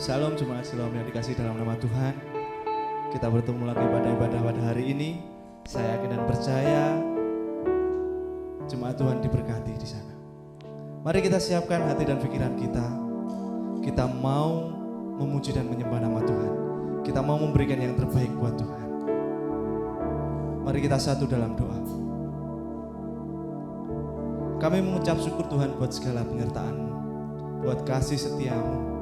Shalom jemaat Shalom yang dikasih dalam nama Tuhan. Kita bertemu lagi pada ibadah pada hari ini. Saya yakin dan percaya jemaat Tuhan diberkati di sana. Mari kita siapkan hati dan pikiran kita. Kita mau memuji dan menyembah nama Tuhan. Kita mau memberikan yang terbaik buat Tuhan. Mari kita satu dalam doa. Kami mengucap syukur Tuhan buat segala penyertaan-Mu, buat kasih setia-Mu.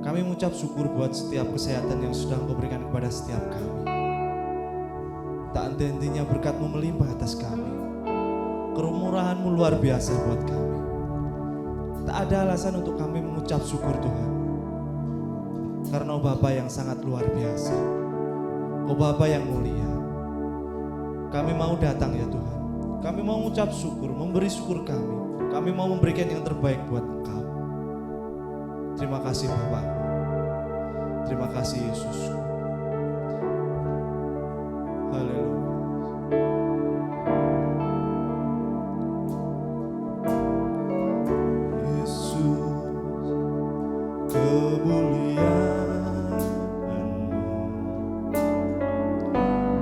Kami mengucap syukur buat setiap kesehatan yang sudah Engkau berikan kepada setiap kami. Tak henti-hentinya berkat-Mu melimpah atas kami. Kemurahan-Mu luar biasa buat kami. Tak ada alasan untuk kami mengucap syukur Tuhan. Karena Bapa yang sangat luar biasa. Bapa yang mulia. Kami mau datang ya Tuhan. Kami mau mengucap syukur, memberi syukur kami. Kami mau memberikan yang terbaik buat Engkau. Terima kasih Bapa. Terima kasih Yesus. Haleluya. Yesus, kemuliaan-Mu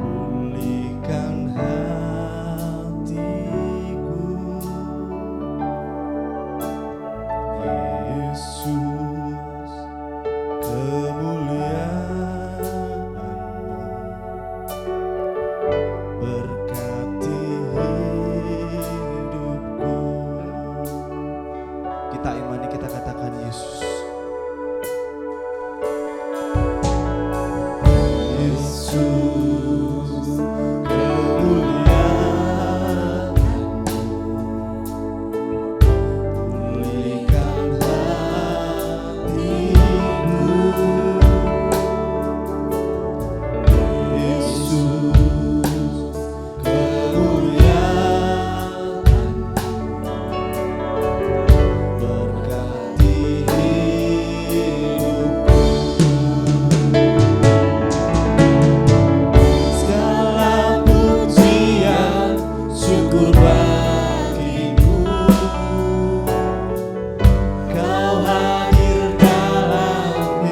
pulihkan hatiku. Yesus, Kau hadir dalam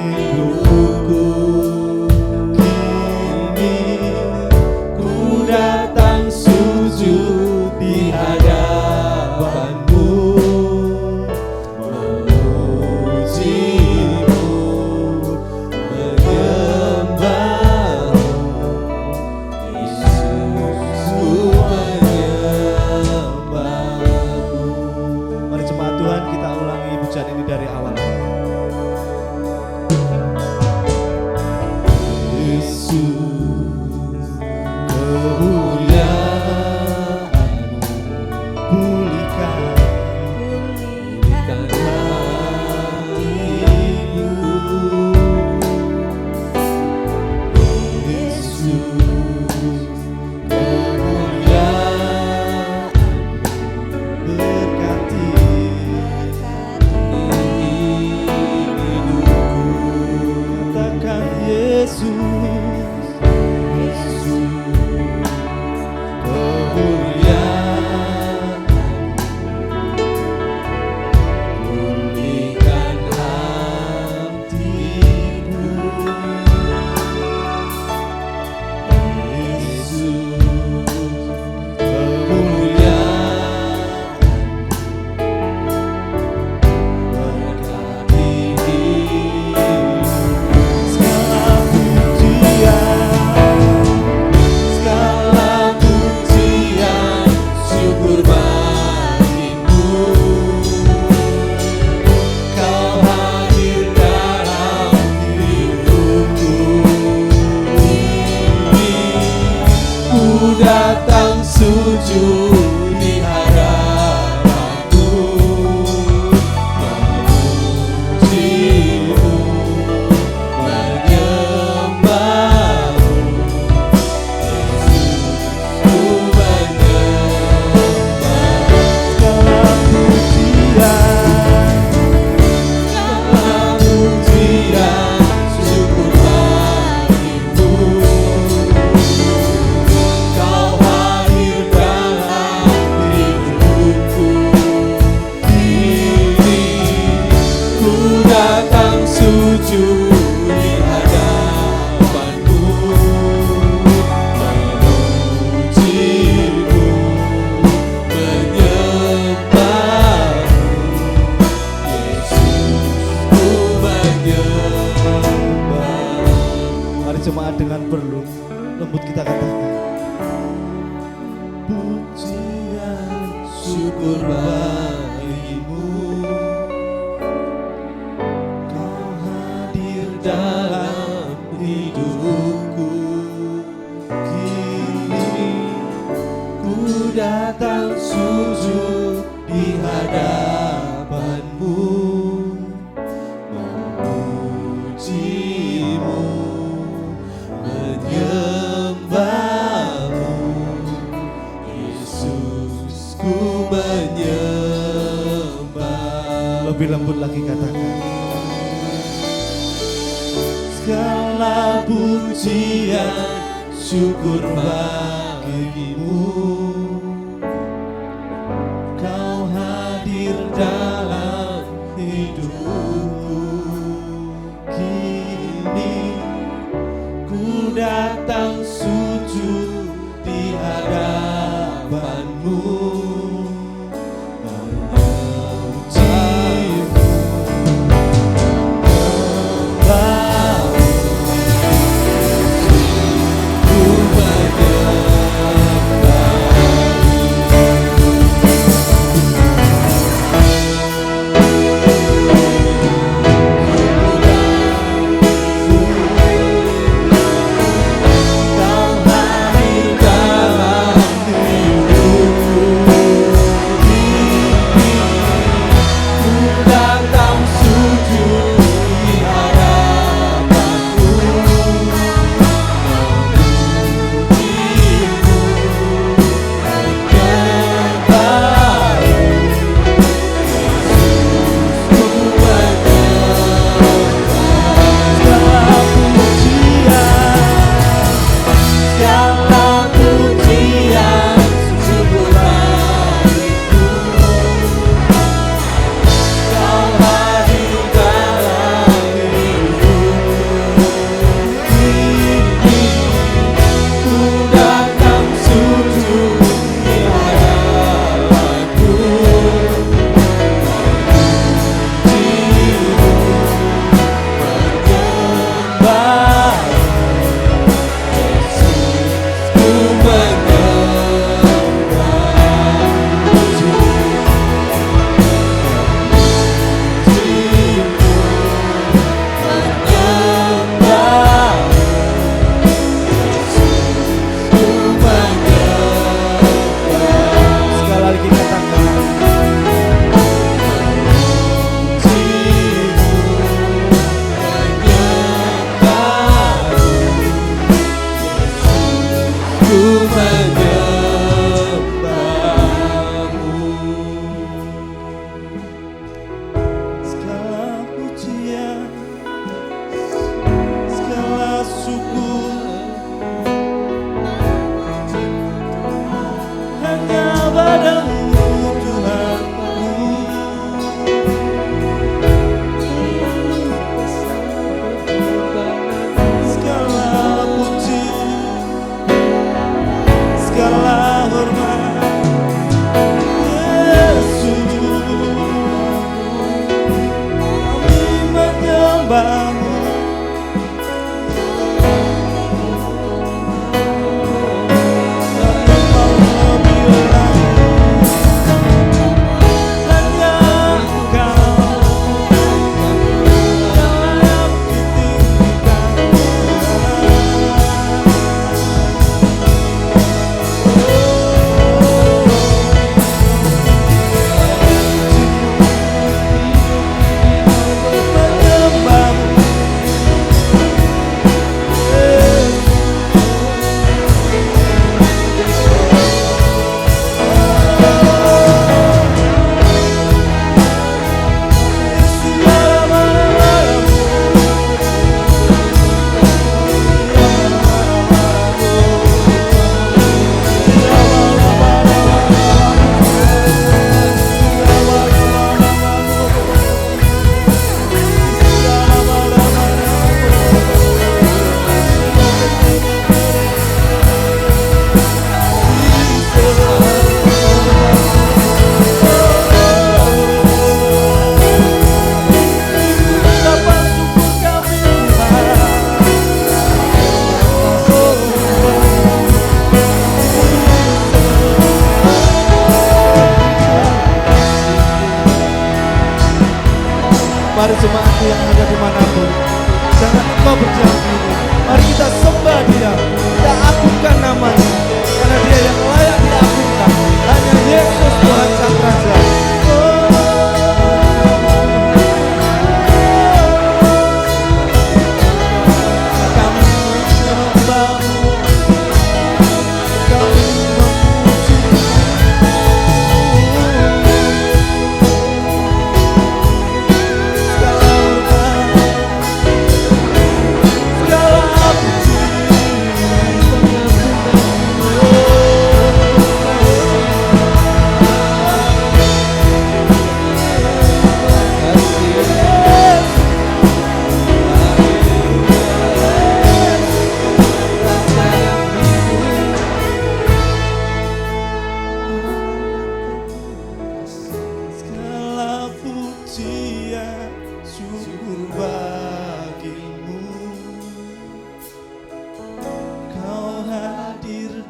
dengan berlembut kita katakan, pujian syukur bagimu, kau hadir dalam hidupku. Kini ku datang sujud di hadapanmu, memujimu, menyembahmu. Yesus, ku menyembah. Lebih lembut lagi katakan, segala pujian syukur bagimu, kau hadir dalam hidupku. Kini ku datang sujud di hadapanmu, memujimu, menyembahmu. Ku menyembah.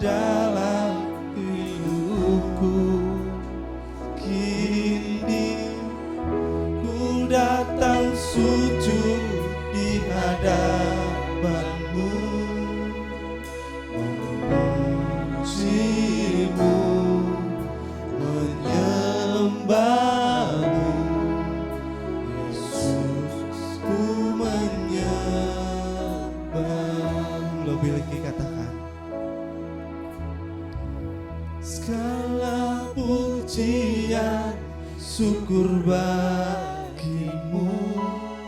dalam hidupku. Kini ku datang sujud di hadapanmu, memujimu, menyembahmu. Yesus, ku menyembahmu. Lebih lagi katakan, segala pujian syukur bagimu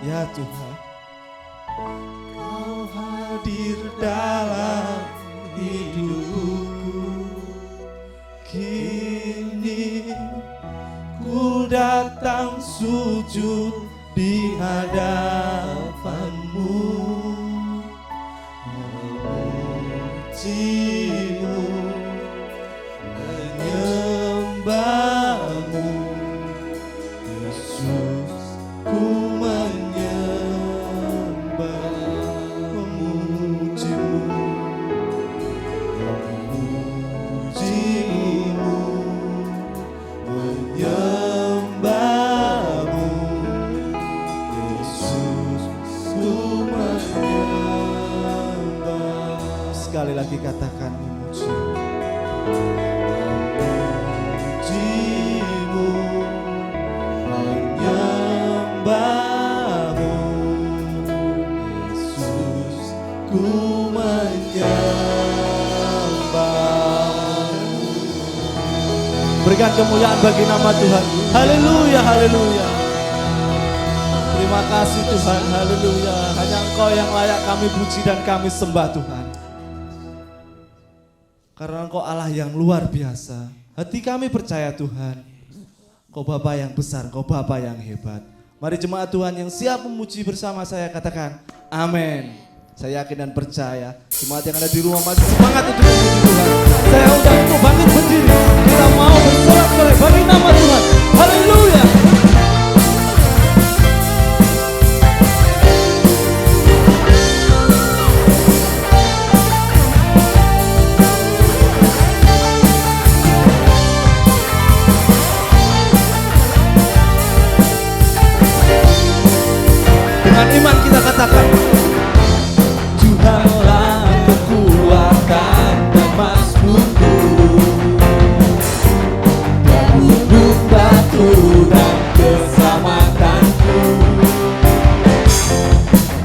ya Tuhan. Kau hadir dalam hidupku. Kini ku datang sujud di hadapanmu, memujimu, menyembahmu. Yesus, ku menyembah, memujimu, memujimu, menyembahmu. Yesus, ku menyembah. Sekali lagi katakan memujimu. Memujimu, menyembahmu. Yesus, ku menyembahmu. Berikan kemuliaan bagi nama Tuhan. Haleluya, haleluya. Terima kasih Tuhan, haleluya. Hanya Engkau yang layak kami puji dan kami sembah Tuhan. Karena Engkau Allah yang luar biasa. Hati kami percaya Tuhan, Engkau Bapa yang besar, Engkau Bapa yang hebat. Mari jemaat Tuhan yang siap memuji bersama saya katakan amin. Saya yakin dan percaya jemaat yang ada di rumah masih semangat untuk memuji Tuhan. Saya undang untuk bangkit berdiri. Kita mau bersorak-sorai bagi nama Tuhan. Haleluya. Dengan iman kita katakan, Tuhanlah kekuatan dan mazmurku, dan gunung batu dan keselamatanku.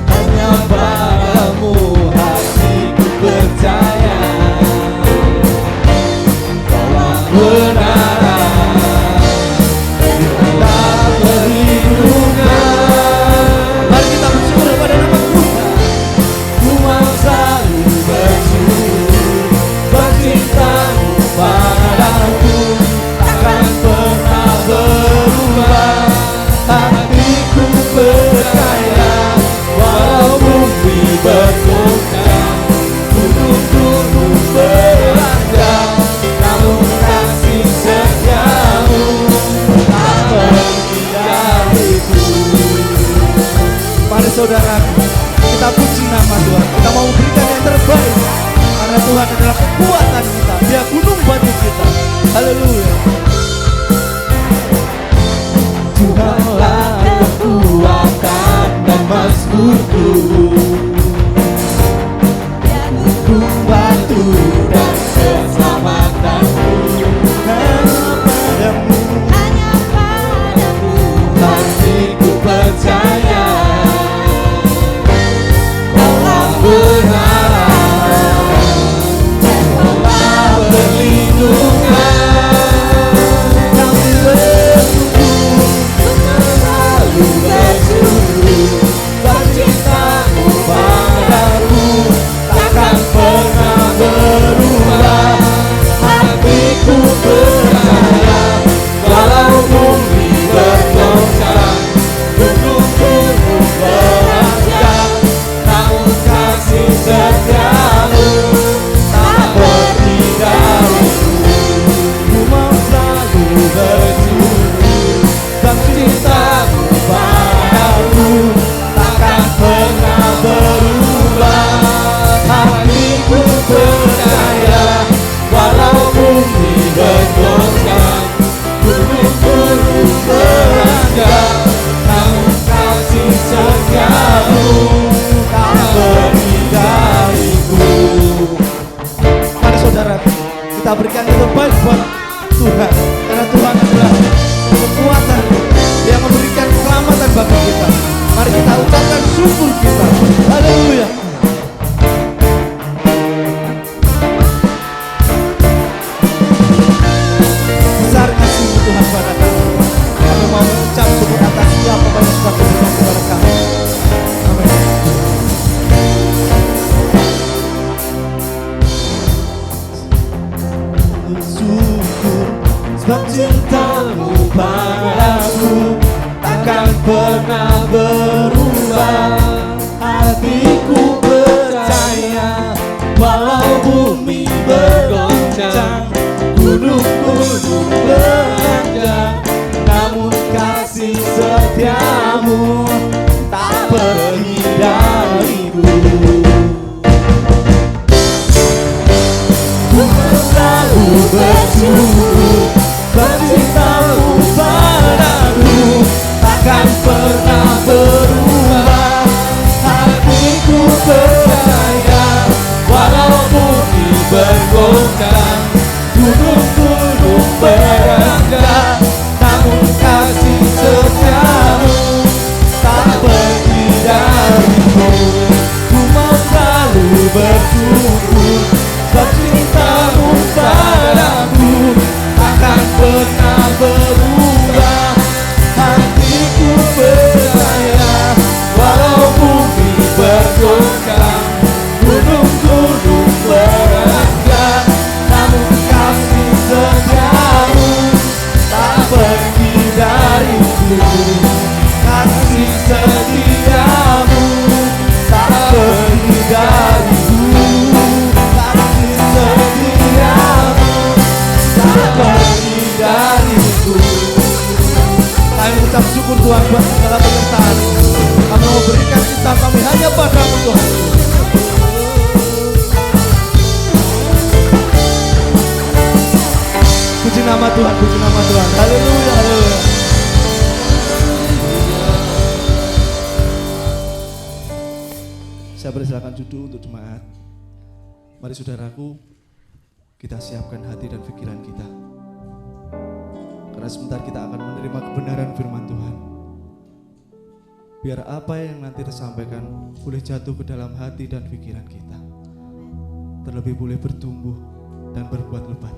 Hanya padamu hatiku percaya, Kaulah kebenaran, Kaulah perlindungan. Mari kita bersyukur kepada nama Tuhan. Ku mau selalu bersyukur, bercintamu padaku takkan pernah berubah. Hatiku percaya, walau bumi bergoncang, gunung-gunung beranjak, namun kasih setiamu tak pergi dariku. Mari saudara, kita puji nama Tuhan. Kita mau berikan yang terbaik, karena Tuhan adalah kekuatan kita. Dia gunung batu kita. Haleluya. Tuhanlah kekuatan dan mazmurku, gunung batu dan keselamatanku. Hanya padamu hatiku percaya, Kaulah kebenaran, Kaulah perlindungan. Kami bersyukur, selalu bersyukur, bercintamu padaku takkan pernah berubah. saudaraku. Kita berikan yang terbaik buat Tuhan, karena Tuhan adalah kekuatan yang memberikan keselamatan bagi kita. Mari kita ucapkan syukur kita. Haleluya. Besar kasih Tuhan pada kami. Kami mau mengucap syukur atas setiap apa yang sudah diberikan kepada kami. Amin. Syukur sebab cintamu padaku takkan pernah berubah. Hatiku percaya walau bumi bergoncang, gunung-gunung beranjak, namun kasih setiamu tak pergi dariku. Ku selalu bersyukur cintamu padaku takkan pernah berubah. Hatiku percaya walau bumi bergoncang, gunung-gunung beranjak, namun kasih setiamu tak pergi dariku. Ku mau selalu bersyukur cintamu padaku takkan pernah berubah. Hatiku percaya walau bumi bergoncang, gunung-gunung beranjak, namun kasih setiamu tak pergi dariku. Kasih setiamu tak pergi dariku. Kasih setiamu tak pergi dariku. Kami mengucap syukur Tuhan buat segala penyertaan. Kami mau berikan cinta kami hanya padamu Tuhan. Puji nama Tuhan, puji nama Tuhan. Haleluya, haleluya. Saya persilakan duduk untuk jemaat. Mari saudaraku, kita siapkan hati dan pikiran kita. Karena sebentar kita akan menerima kebenaran firman Tuhan. Biar apa yang nanti disampaikan boleh jatuh ke dalam hati dan pikiran kita. Terlebih boleh bertumbuh dan berbuat lebat.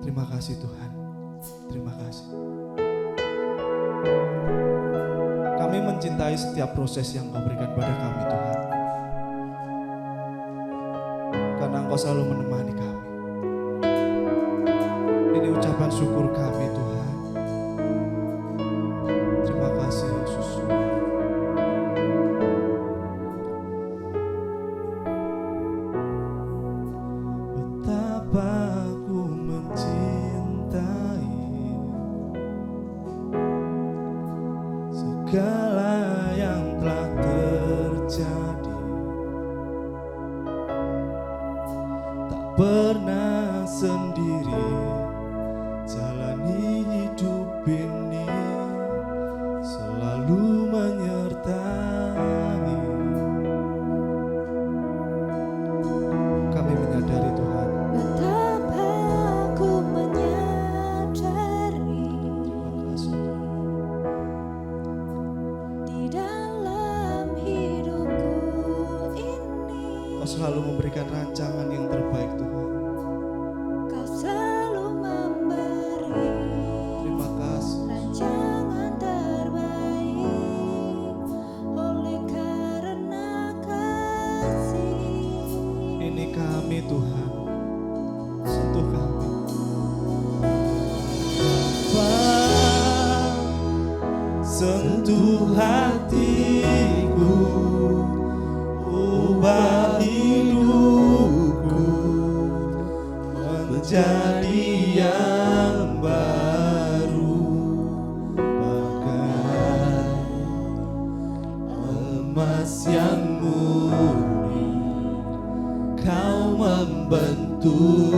Terima kasih Tuhan. Terima kasih. Kami mencintai setiap proses yang Kau berikan pada kami Tuhan. Karena Engkau selalu menemani kami. Ini ucapan syukur kami Tuhan. Terima kasih Yesus. Betapa aku mencintai segala yang telah terjadi. Tak pernah sendiri jalani hidup ini, selalu menyertai. Kami menyadari Tuhan, betapa aku menyadari terima kasih di dalam hidupku ini Kau selalu memberikan rancangan yang terbaik Tuhan. Kau selalu memberi Terima kasih. rancangan terbaik oleh karena kasih. Ini kami Tuhan, sentuh kami. Bapa, sentuh hatiku, ubah hidupku menjadi yang baru, bagai emas yang murni. Kau membentuk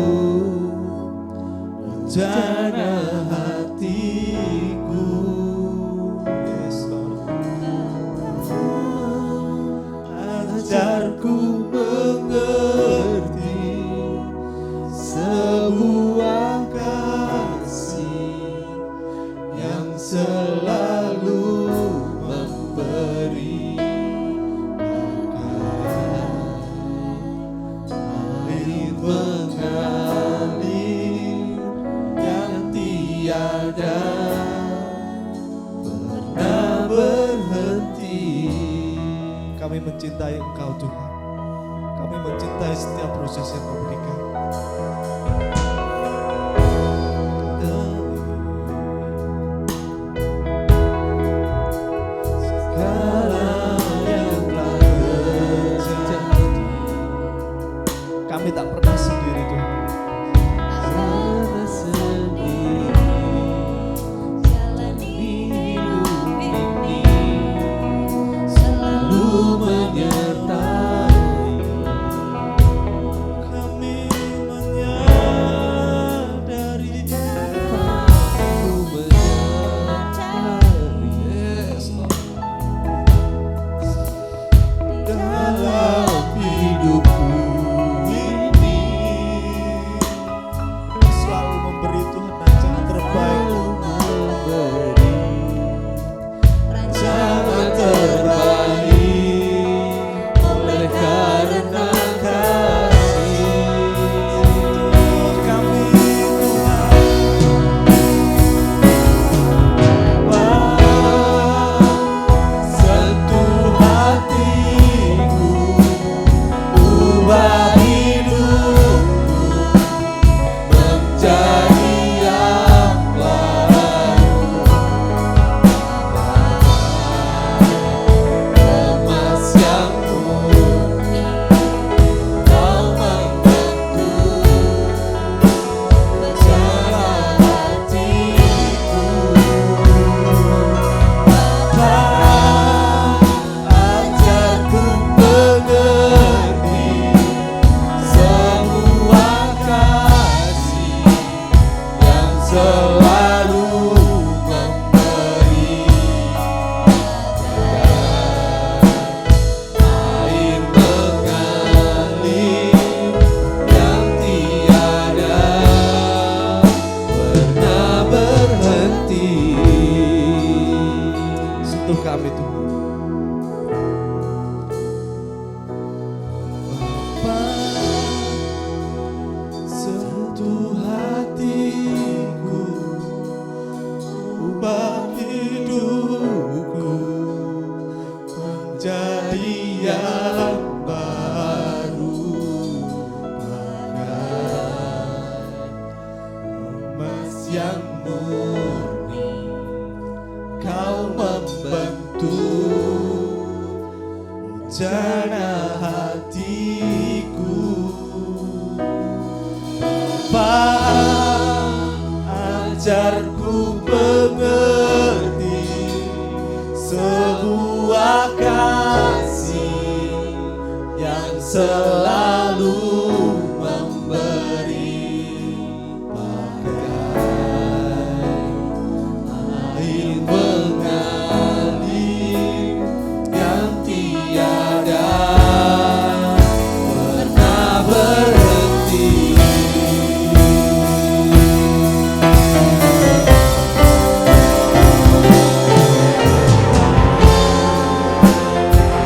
rencana hatiku. Yes, Lord. Ajar ajarku mengerti sebuah kasih yang selalu memberi air mengalir yang tiada pernah berhenti. Kami mencintai Engkau Tuhan. Kami mencintai setiap proses yang Kau berikan. Segala yang telah terjadi, kami tak pernah sendiri Tuhan. Pernah sendiri jalani hidup ini, selalu menyertai. Kami menyadari, mencari yes, Lord. di Dalam hidupku ini selalu memberi Tuhan rancangan terbaik, memberi rancangan terbaik oleh karena kasih kami Tuhan. Sentuh hatiku, ubah hidupku menjadi yang baru. Emas yang murni, Kau membentuk cara hatiku. Bapa, ajarku mengerti semua kasih yang selalu memberi air mengalir yang tiada pernah berhenti. Sentuh kami Tuhan. Bapa, sentuh hatiku, ubah hidupku menjadi yang baru, bagai emas yang murni. Kau membentuk rencana hatiku. Bapa, ajarku mengerti sebuah kasih yang selalu memberi bagai air mengalir yang tiada pernah berhenti.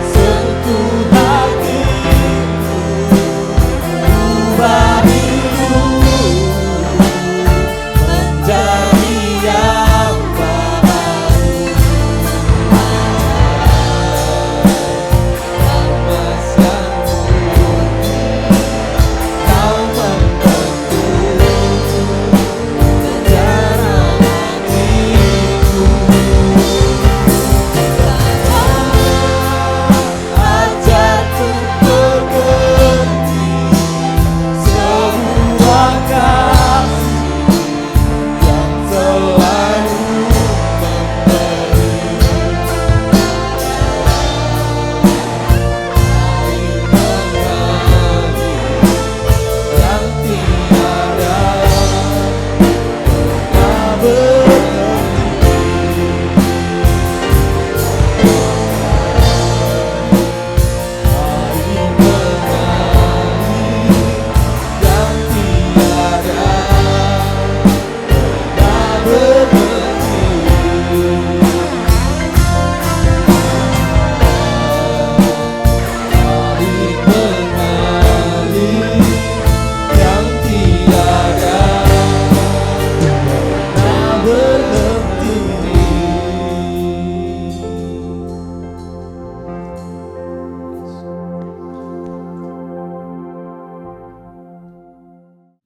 Sentuh hatiku,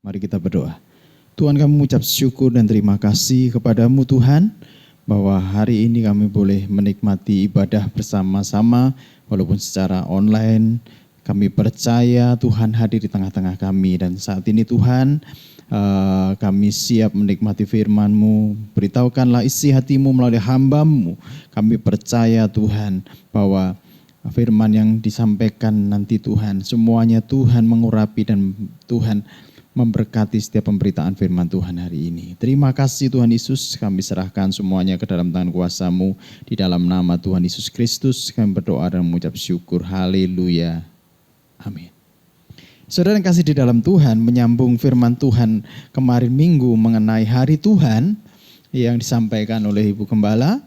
Mari kita berdoa. Tuhan, kami mengucap syukur dan terima kasih kepadamu Tuhan, bahwa hari ini kami boleh menikmati ibadah bersama-sama walaupun secara online. Kami percaya Tuhan hadir di tengah-tengah kami, dan saat ini Tuhan kami siap menikmati firman-Mu. Beritahukanlah isi hati-Mu melalui hamba-Mu. Kami percaya Tuhan bahwa firman yang disampaikan nanti Tuhan, semuanya Tuhan mengurapi dan Tuhan memberkati setiap pemberitaan firman Tuhan hari ini. Terima kasih Tuhan Yesus, kami serahkan semuanya ke dalam tangan kuasa-Mu. Di dalam nama Tuhan Yesus Kristus kami berdoa dan mengucap syukur. Haleluya. Amin. Saudara yang kasih di dalam Tuhan, menyambung firman Tuhan kemarin minggu mengenai hari Tuhan yang disampaikan oleh Ibu Gembala.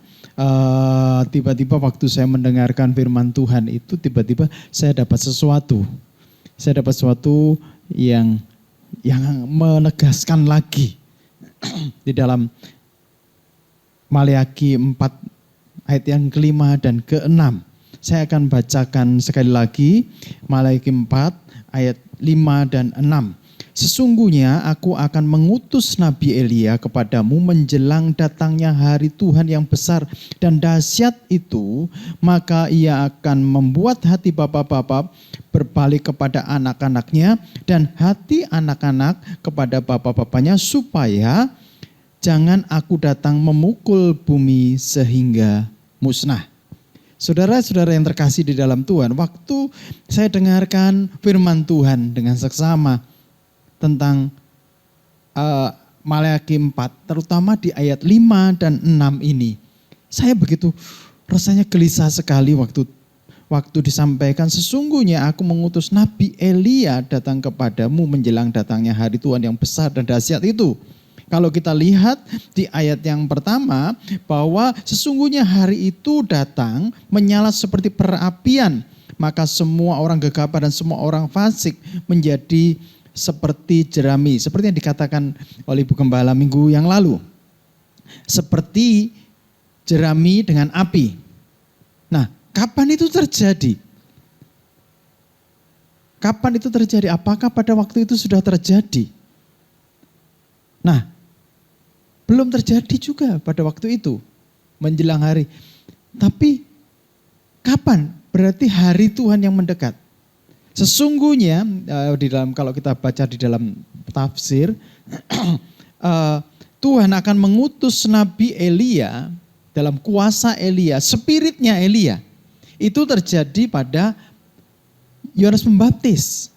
Tiba-tiba waktu saya mendengarkan firman Tuhan itu, tiba-tiba saya dapat sesuatu. Saya dapat sesuatu yang menegaskan lagi di dalam Maleakhi 4 ayat yang ke-5 dan ke-6. Saya akan bacakan sekali lagi Maleakhi 4 ayat 5 dan 6. Sesungguhnya aku akan mengutus Nabi Elia kepadamu menjelang datangnya hari Tuhan yang besar dan dahsyat itu, maka ia akan membuat hati bapa-bapa berbalik kepada anak-anaknya dan hati anak-anak kepada bapa-bapanya, supaya jangan aku datang memukul bumi sehingga musnah. Saudara-saudara yang terkasih di dalam Tuhan, waktu saya dengarkan firman Tuhan dengan seksama tentang Maleakhi 4, terutama di ayat 5 dan 6 ini, saya begitu rasanya gelisah sekali waktu disampaikan, sesungguhnya aku mengutus Nabi Elia datang kepadamu menjelang datangnya hari Tuhan yang besar dan dahsyat itu. Kalau kita lihat di ayat yang pertama, bahwa sesungguhnya hari itu datang menyala seperti perapian, maka semua orang gegabah dan semua orang fasik menjadi seperti jerami. Seperti yang dikatakan oleh Ibu Gembala minggu yang lalu. Seperti jerami dengan api. Nah, kapan itu terjadi? Kapan itu terjadi? Apakah pada waktu itu sudah terjadi? Nah, belum terjadi juga pada waktu itu, menjelang hari. Tapi kapan? Berarti hari Tuhan yang mendekat. Sesungguhnya di dalam, kalau kita baca di dalam tafsir, Tuhan akan mengutus Nabi Elia dalam kuasa Elia, spiritnya Elia. Itu terjadi pada Yohanes Pembaptis.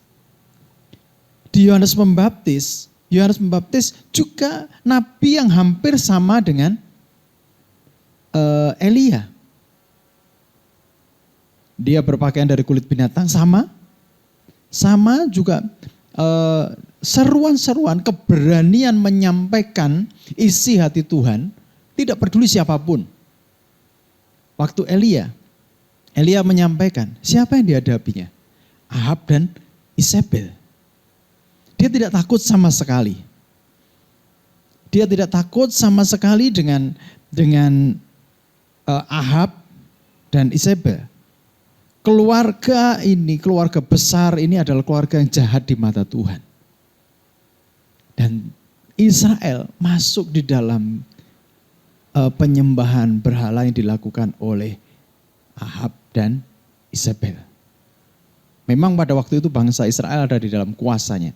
Di Yohanes Pembaptis juga nabi yang hampir sama dengan Elia. Dia berpakaian dari kulit binatang, sama juga seruan-seruan, keberanian menyampaikan isi hati Tuhan, tidak peduli siapapun. Waktu Elia menyampaikan, siapa yang dihadapinya? Ahab dan Isabel. Dia tidak takut sama sekali. Dia tidak takut sama sekali dengan Ahab dan Isabel. Keluarga ini, keluarga besar ini adalah keluarga yang jahat di mata Tuhan. Dan Israel masuk di dalam penyembahan berhala yang dilakukan oleh Ahab dan Isabel. Memang pada waktu itu bangsa Israel ada di dalam kuasanya.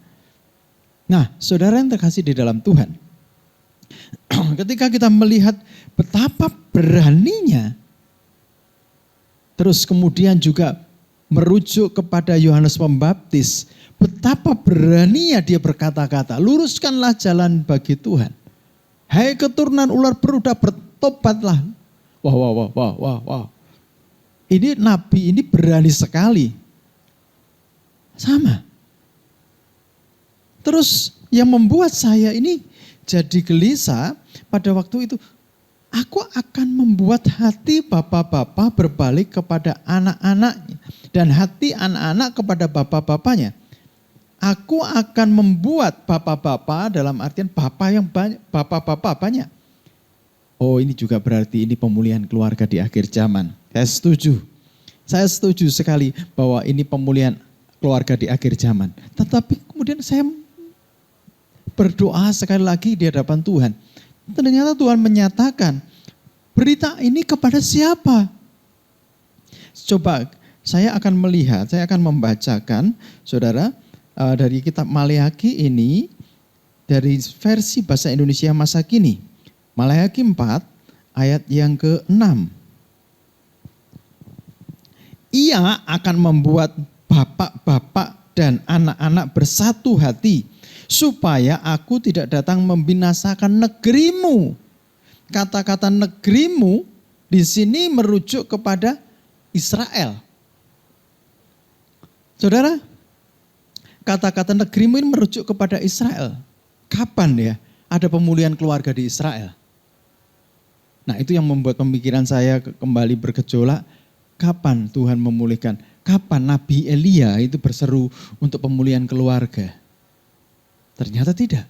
Nah, saudara yang terkasih di dalam Tuhan, ketika kita melihat betapa beraninya, terus kemudian juga merujuk kepada Yohanes Pembaptis, betapa beraninya dia berkata-kata, luruskanlah jalan bagi Tuhan. Hai keturunan ular beruda, bertobatlah. Wah. Ini nabi ini berani sekali. Sama. Terus yang membuat saya ini jadi gelisah pada waktu itu, aku akan membuat hati bapak-bapak berbalik kepada anak-anaknya dan hati anak-anak kepada bapak-bapaknya. Aku akan membuat bapak-bapak dalam artian bapak yang banyak, bapak-bapak banyak. Oh, ini juga berarti ini pemulihan keluarga di akhir zaman. Saya setuju sekali bahwa ini pemulihan keluarga di akhir zaman. Tetapi kemudian saya berdoa sekali lagi di hadapan Tuhan. Ternyata Tuhan menyatakan, berita ini kepada siapa? Coba saya akan melihat, saya akan membacakan, saudara, dari kitab Maleakhi ini, dari versi bahasa Indonesia masa kini. Maleakhi 4 ayat yang ke-6. Ia akan membuat bapak-bapak dan anak-anak bersatu hati, supaya aku tidak datang membinasakan negerimu. Kata-kata negerimu di sini merujuk kepada Israel. Saudara, kata-kata negerimu ini merujuk kepada Israel. Kapan ya ada pemulihan keluarga di Israel? Nah, itu yang membuat pemikiran saya kembali bergejolak. Kapan Tuhan memulihkan? Kapan Nabi Elia itu berseru untuk pemulihan keluarga? Ternyata tidak.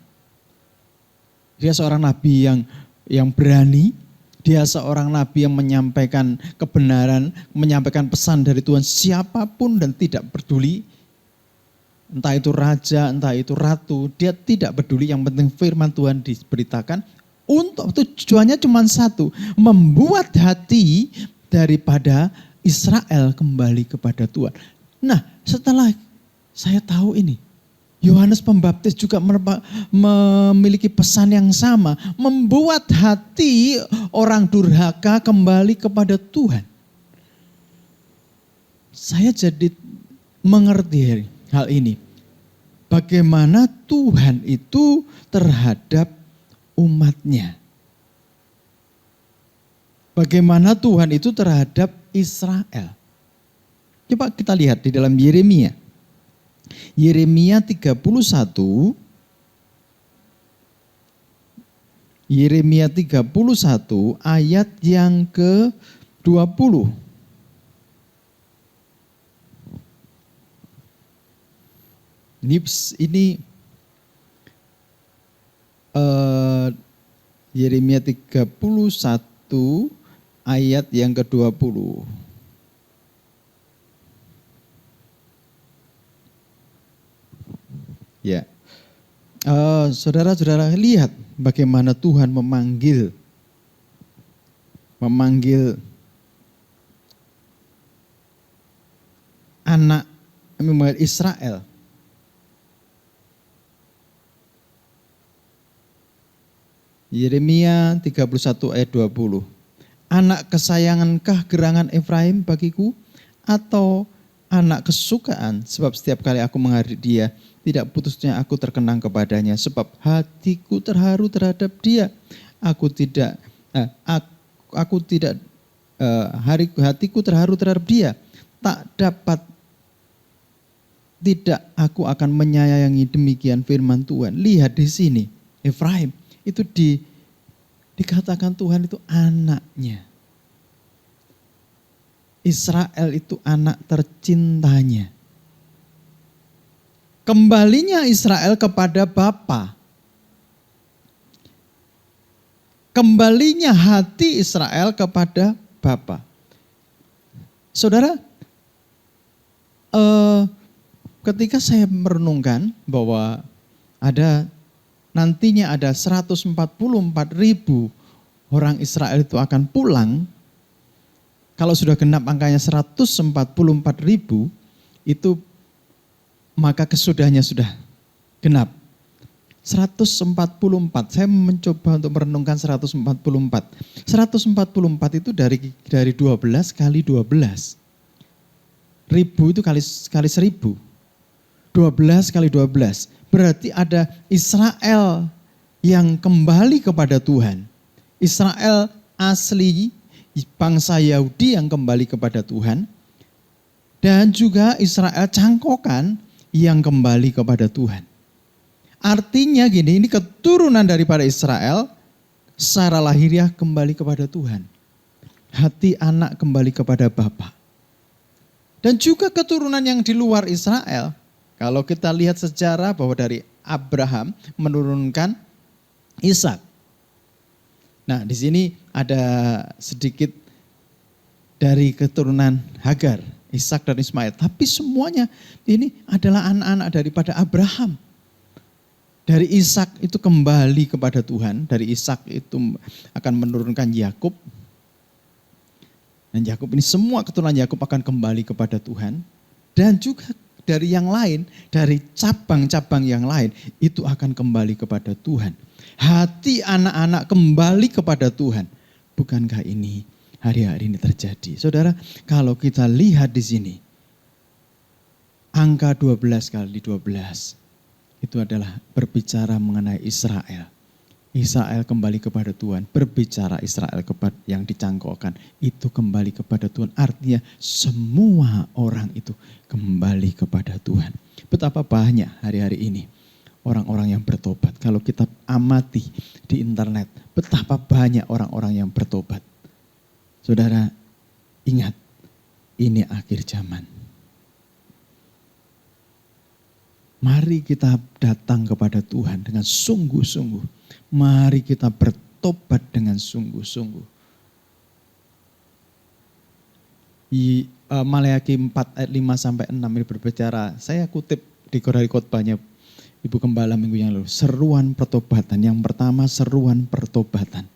Dia seorang nabi yang berani, dia seorang nabi yang menyampaikan kebenaran, menyampaikan pesan dari Tuhan siapapun dan tidak peduli. Entah itu raja, entah itu ratu, dia tidak peduli, yang penting firman Tuhan diberitakan. Untuk tujuannya cuma satu, membuat hati daripada Israel kembali kepada Tuhan. Nah, setelah saya tahu ini, Yohanes Pembaptis juga memiliki pesan yang sama, membuat hati orang durhaka kembali kepada Tuhan. Saya jadi mengerti hal ini. Bagaimana Tuhan itu terhadap umatnya. Bagaimana Tuhan itu terhadap Israel. Coba kita lihat di dalam Yeremia. Yeremia 31. Yeremia 31 ayat yang ke-20. Ini Yeremia 31 ayat yang ke-20. Ya, saudara-saudara lihat bagaimana Tuhan memanggil anak Israel. Yeremia 31 ayat 20. Anak kesayangankah gerangan Efraim bagiku, atau anak kesukaan? Sebab setiap kali aku menghardik dia, tidak putusnya aku terkenang kepadanya. Sebab hatiku terharu terhadap dia. Hatiku terharu terhadap dia. Tidak aku akan menyayangi, demikian firman Tuhan. Lihat di sini, Efraim itu dikatakan Tuhan itu anaknya. Israel itu anak tercintanya. Kembalinya Israel kepada Bapa. Kembalinya hati Israel kepada Bapa. Saudara, ketika saya merenungkan bahwa nantinya ada 144.000 orang Israel itu akan pulang. Kalau sudah genap angkanya 144.000, itu maka kesudahnya sudah genap. 144, saya mencoba untuk merenungkan 144. 144 itu dari 12 kali 12. Ribu itu kali 1000. 12 kali 12. Berarti ada Israel yang kembali kepada Tuhan. Israel asli, bangsa Yahudi yang kembali kepada Tuhan. Dan juga Israel cangkokan yang kembali kepada Tuhan. Artinya gini, ini keturunan daripada Israel secara lahiriah kembali kepada Tuhan. Hati anak kembali kepada Bapa. Dan juga keturunan yang di luar Israel. Kalau kita lihat sejarah bahwa dari Abraham menurunkan Ishak. Nah, di sini ada sedikit dari keturunan Hagar, Ishak dan Ismail. Tapi semuanya ini adalah anak-anak daripada Abraham. Dari Ishak itu kembali kepada Tuhan. Dari Ishak itu akan menurunkan Yakub. Dan Yakub ini semua keturunan Yakub akan kembali kepada Tuhan. Dan juga dari yang lain, dari cabang-cabang yang lain, itu akan kembali kepada Tuhan. Hati anak-anak kembali kepada Tuhan. Bukankah ini hari-hari ini terjadi? Saudara, kalau kita lihat di sini, angka 12 kali 12, itu adalah berbicara mengenai Israel. Israel kembali kepada Tuhan, berbicara Israel kepada yang dicangkokkan, itu kembali kepada Tuhan. Artinya semua orang itu kembali kepada Tuhan. Betapa banyak hari-hari ini orang-orang yang bertobat. Kalau kita amati di internet, betapa banyak orang-orang yang bertobat. Saudara, ingat, ini akhir zaman. Mari kita datang kepada Tuhan dengan sungguh-sungguh. Mari kita bertobat dengan sungguh-sungguh. Di Maleakhi 4 ayat 5 sampai 6 ini berbicara, saya kutip di khotbahnya Ibu Gembala minggu yang lalu. Seruan pertobatan. Yang pertama, seruan pertobatan.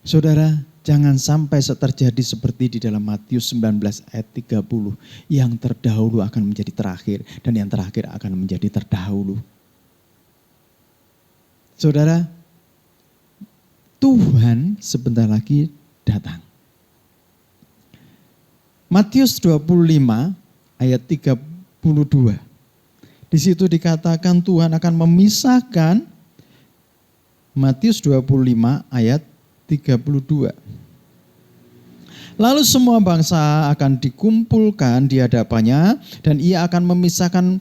Saudara, jangan sampai terjadi seperti di dalam Matius 19 ayat 30. Yang terdahulu akan menjadi terakhir dan yang terakhir akan menjadi terdahulu. Saudara, Tuhan sebentar lagi datang. Matius 25 ayat 32. Di situ dikatakan Tuhan akan memisahkan, Matius 25 ayat 32. Lalu semua bangsa akan dikumpulkan di hadapannya dan ia akan memisahkan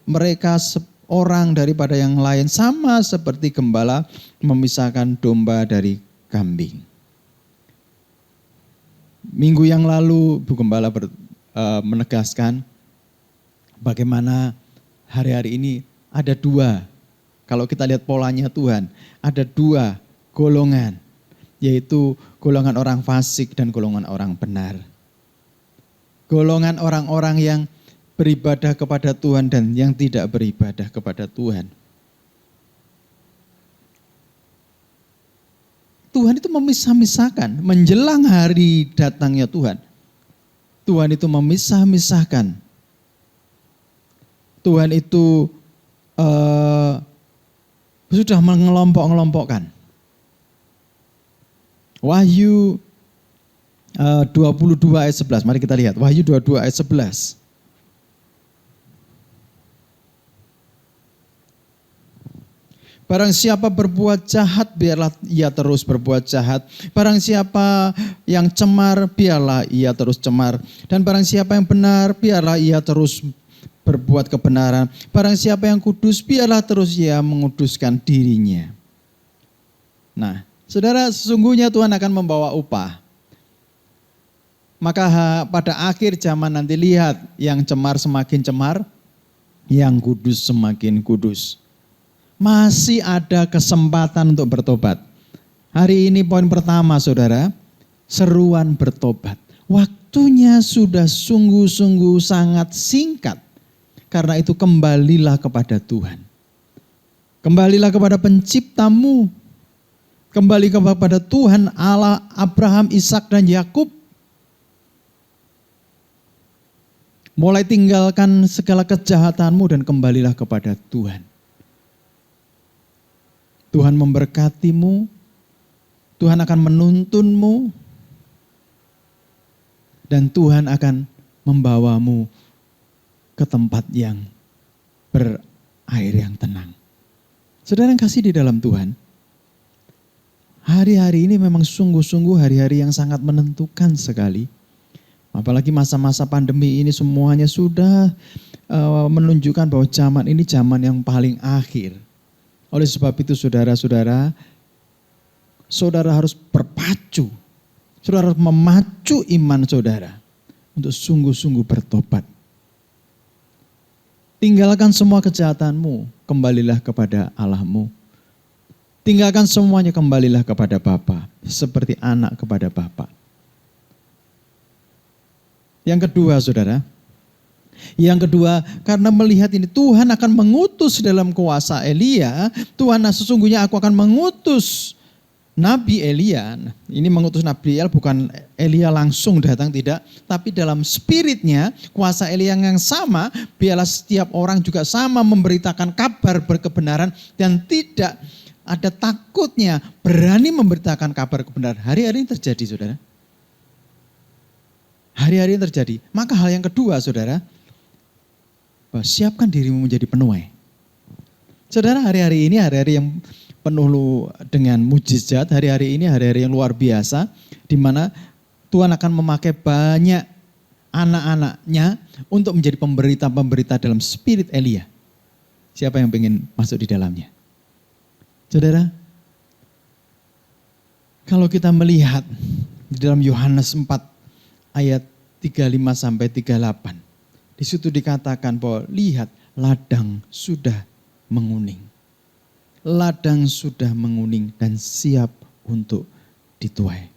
mereka orang daripada yang lain, sama seperti gembala memisahkan domba dari kambing. Minggu yang lalu Bu Gembala menegaskan bagaimana hari-hari ini ada dua, kalau kita lihat polanya Tuhan, ada dua golongan, yaitu golongan orang fasik dan golongan orang benar. Golongan orang-orang yang beribadah kepada Tuhan dan yang tidak beribadah kepada Tuhan. Tuhan itu memisah-misahkan, menjelang hari datangnya Tuhan. Tuhan itu memisah-misahkan. Tuhan itu sudah mengelompok-ngelompokkan. Wahyu 22 ayat 11, mari kita lihat. Wahyu 22 ayat 11. Barang siapa berbuat jahat, biarlah ia terus berbuat jahat. Barang siapa yang cemar, biarlah ia terus cemar. Dan barang siapa yang benar, biarlah ia terus berbuat kebenaran. Barang siapa yang kudus, biarlah terus ia menguduskan dirinya. Nah, saudara, sesungguhnya Tuhan akan membawa upah. Maka pada akhir zaman nanti lihat, yang cemar semakin cemar, yang kudus semakin kudus. Masih ada kesempatan untuk bertobat. Hari ini poin pertama saudara, seruan bertobat. Waktunya sudah sungguh-sungguh sangat singkat. Karena itu kembalilah kepada Tuhan. Kembalilah kepada penciptamu. Kembali kepada Tuhan Allah Abraham, Ishak dan Yakub. Mulai tinggalkan segala kejahatanmu dan kembalilah kepada Tuhan. Tuhan memberkatimu, Tuhan akan menuntunmu, dan Tuhan akan membawamu ke tempat yang berair yang tenang. Saudara yang kasih di dalam Tuhan, hari-hari ini memang sungguh-sungguh hari-hari yang sangat menentukan sekali. Apalagi masa-masa pandemi ini semuanya sudah menunjukkan bahwa zaman ini zaman yang paling akhir. Oleh sebab itu saudara-saudara, saudara harus berpacu. Saudara harus memacu iman saudara untuk sungguh-sungguh bertobat. Tinggalkan semua kejahatanmu, kembalilah kepada Allahmu. Tinggalkan semuanya, kembalilah kepada Bapa, seperti anak kepada Bapa. Yang kedua saudara, Yang kedua, karena melihat ini Tuhan akan mengutus dalam kuasa Elia, Tuhan sesungguhnya aku akan mengutus Nabi Elia. Ini mengutus Nabi Elia, bukan Elia langsung datang, tidak. Tapi dalam spiritnya, kuasa Elia yang sama, biarlah setiap orang juga sama memberitakan kabar berkebenaran dan tidak ada takutnya, berani memberitakan kabar kebenaran. Hari-hari ini terjadi, saudara. Hari-hari ini terjadi. Maka hal yang kedua, saudara, siapkan dirimu menjadi penuai. Saudara, hari-hari ini hari-hari yang penuh dengan mujizat, hari-hari ini hari-hari yang luar biasa, di mana Tuhan akan memakai banyak anak-anaknya untuk menjadi pemberita-pemberita dalam spirit Elia. Siapa yang ingin masuk di dalamnya? Saudara, kalau kita melihat di dalam Yohanes 4 ayat 35 sampai 38, di situ dikatakan bahwa lihat ladang sudah menguning. Ladang sudah menguning dan siap untuk dituai.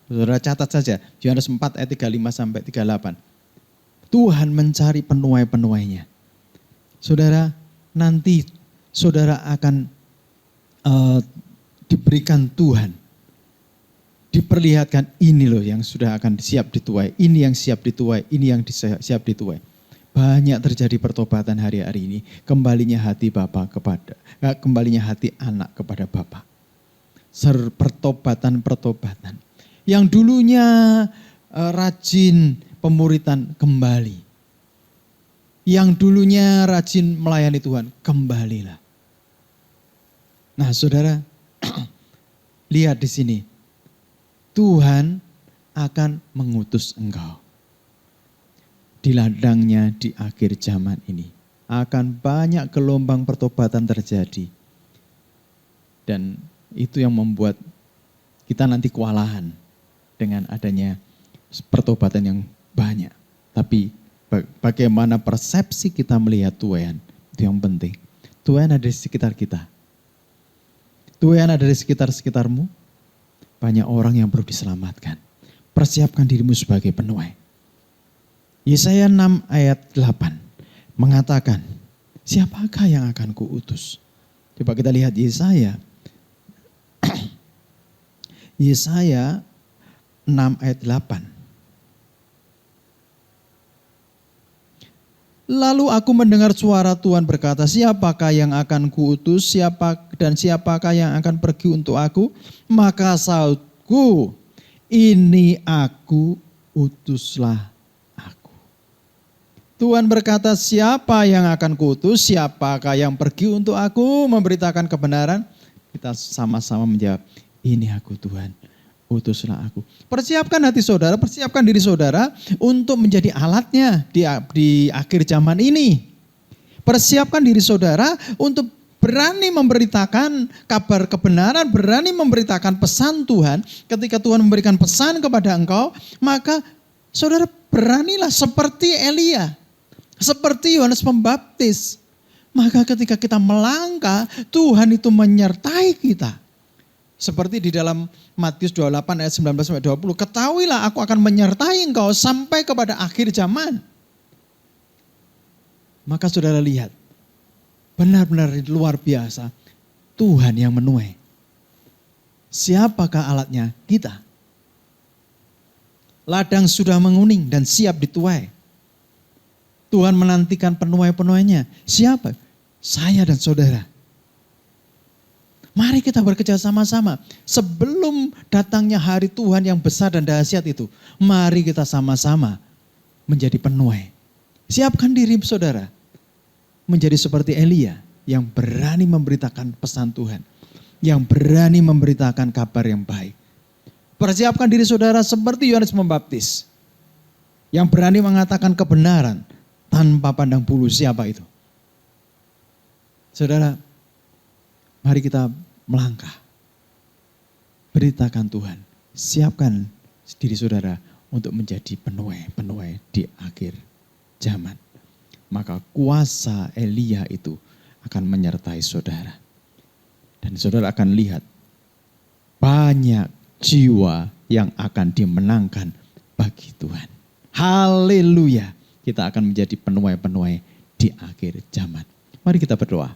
Saudara catat saja, Yohanes 4 ayat 35 sampai 38. Tuhan mencari penuai-penuainya. Saudara, nanti saudara akan diberikan Tuhan. Diperlihatkan ini loh yang sudah akan siap dituai. Ini yang siap dituai, ini yang siap dituai. Banyak terjadi pertobatan hari-hari ini. Kembalinya hati kembalinya hati anak kepada Bapa. Pertobatan-pertobatan. Yang dulunya rajin pemuritan kembali. Yang dulunya rajin melayani Tuhan, kembalilah. Nah, saudara, lihat di sini. Tuhan akan mengutus engkau. Di ladangnya di akhir zaman ini akan banyak gelombang pertobatan terjadi. Dan itu yang membuat kita nanti kewalahan dengan adanya pertobatan yang banyak. Tapi bagaimana persepsi kita melihat Tuhan, itu yang penting. Tuhan ada di sekitar kita. Tuhan ada di sekitar-sekitarmu. Banyak orang yang perlu diselamatkan. Persiapkan dirimu sebagai penuai. Yesaya 6 ayat 8 mengatakan, siapakah yang akan kuutus? Coba kita lihat Yesaya. Yesaya 6 ayat 8. Lalu aku mendengar suara Tuhan berkata, siapakah yang akan kuutus, siapakah yang akan pergi untuk aku? Maka sautku, ini aku, utuslah. Tuhan berkata, siapa yang akan kuutus, siapakah yang pergi untuk aku memberitakan kebenaran? Kita sama-sama menjawab, ini aku Tuhan, utuslah aku. Persiapkan hati saudara, persiapkan diri saudara untuk menjadi alatnya di akhir zaman ini. Persiapkan diri saudara untuk berani memberitakan kabar kebenaran, berani memberitakan pesan Tuhan. Ketika Tuhan memberikan pesan kepada engkau, maka saudara beranilah seperti Elia. Seperti Yohanes Pembaptis. Maka ketika kita melangkah, Tuhan itu menyertai kita. Seperti di dalam Matius 28 ayat 19-20. Ketahuilah aku akan menyertai engkau sampai kepada akhir zaman. Maka saudara lihat. Benar-benar luar biasa. Tuhan yang menuai. Siapakah alatnya? Kita. Ladang sudah menguning dan siap dituai. Tuhan menantikan penuai-penuainya. Siapa? Saya dan saudara. Mari kita bekerja sama-sama. Sebelum datangnya hari Tuhan yang besar dan dahsyat itu. Mari kita sama-sama menjadi penuai. Siapkan diri saudara. Menjadi seperti Elia yang berani memberitakan pesan Tuhan. Yang berani memberitakan kabar yang baik. Persiapkan diri saudara seperti Yohanes Pembaptis. Yang berani mengatakan kebenaran. Tanpa pandang bulu siapa itu. Saudara, mari kita melangkah. Beritakan Tuhan. Siapkan diri saudara untuk menjadi penuai di akhir zaman. Maka kuasa Elia itu akan menyertai saudara. Dan saudara akan lihat banyak jiwa yang akan dimenangkan bagi Tuhan. Haleluya. kita akan menjadi penuai-penuai di akhir zaman. Mari kita berdoa.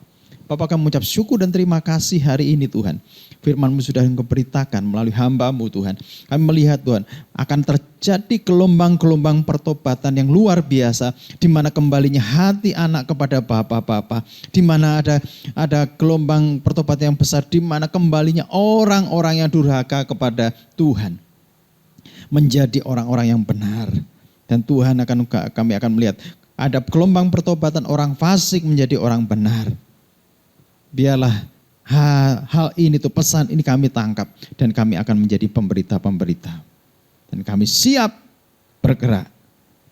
Bapa, kami mengucap syukur dan terima kasih hari ini Tuhan. Firman-Mu sudah Engkau beritakan melalui hamba-Mu Tuhan. Kami melihat Tuhan akan terjadi gelombang-gelombang pertobatan yang luar biasa. Di mana kembalinya hati anak kepada Bapa. Di mana ada gelombang pertobatan yang besar. Di mana kembalinya orang-orang yang durhaka kepada Tuhan. Menjadi orang-orang yang benar. Dan Tuhan kami akan melihat ada gelombang pertobatan orang fasik menjadi orang benar. Biarlah hal ini tuh, pesan ini kami tangkap dan kami akan menjadi pemberita-pemberita. Dan kami siap bergerak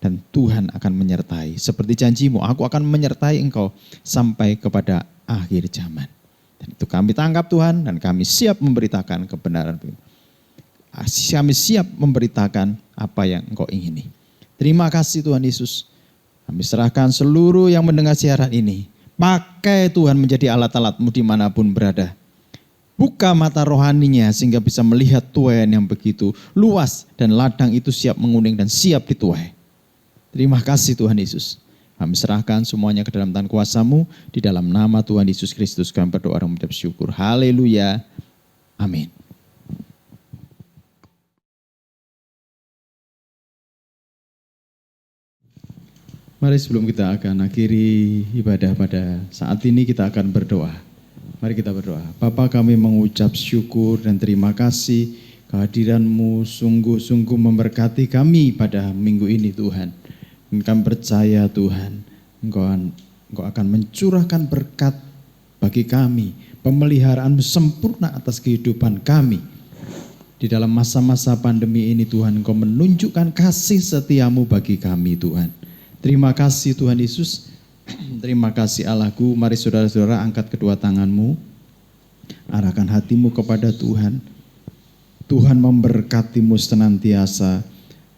dan Tuhan akan menyertai. Seperti janji-Mu, aku akan menyertai engkau sampai kepada akhir zaman. Dan itu kami tangkap Tuhan dan kami siap memberitakan kebenaran. Kami siap memberitakan apa yang engkau ingini. Terima kasih Tuhan Yesus. Kami serahkan seluruh yang mendengar siaran ini. Pakai Tuhan menjadi alat-alat-Mu dimanapun berada. Buka mata rohaninya sehingga bisa melihat tuaian yang begitu luas. Dan ladang itu siap menguning dan siap dituai. Terima kasih Tuhan Yesus. Kami serahkan semuanya ke dalam tangan kuasa-Mu. Di dalam nama Tuhan Yesus Kristus kami berdoa dan mengucap syukur. Haleluya. Amin. Mari sebelum kita akan akhiri ibadah pada saat ini kita akan berdoa. Mari kita berdoa. Bapa, kami mengucap syukur dan terima kasih kehadiran-Mu sungguh-sungguh memberkati kami pada minggu ini Tuhan. Dan kami percaya Tuhan, Engkau akan mencurahkan berkat bagi kami. Pemeliharaan-Mu sempurna atas kehidupan kami. Di dalam masa-masa pandemi ini Tuhan, Engkau menunjukkan kasih setia-Mu bagi kami Tuhan. Terima kasih Tuhan Yesus, terima kasih Allahku. Mari saudara-saudara angkat kedua tanganmu, arahkan hatimu kepada Tuhan. Tuhan memberkatimu senantiasa,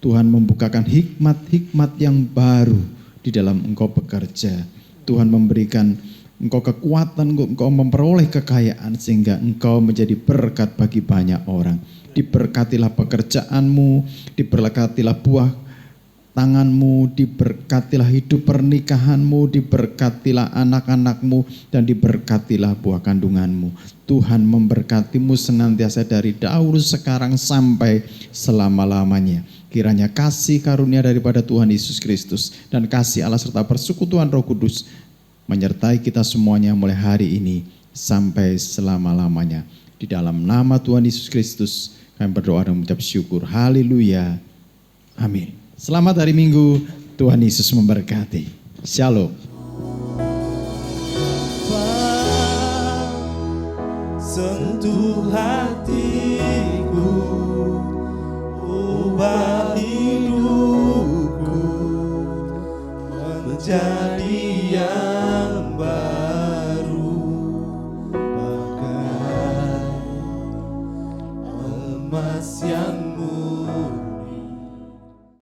Tuhan membukakan hikmat-hikmat yang baru di dalam engkau bekerja. Tuhan memberikan engkau kekuatan, engkau memperoleh kekayaan sehingga engkau menjadi berkat bagi banyak orang. Diberkatilah pekerjaanmu, diberkatilah buah tanganmu, diberkatilah hidup pernikahanmu, diberkatilah anak-anakmu, dan diberkatilah buah kandunganmu. Tuhan memberkatimu senantiasa dari dahulu sekarang sampai selama-lamanya. Kiranya kasih karunia daripada Tuhan Yesus Kristus dan kasih Allah serta persekutuan Roh Kudus menyertai kita semuanya mulai hari ini sampai selama-lamanya. Di dalam nama Tuhan Yesus Kristus kami berdoa dan mengucap syukur. Haleluya. Amin. Selamat hari Minggu, Tuhan Yesus memberkati. Shalom. Sentuh hatiku, ubah hidupku menjadi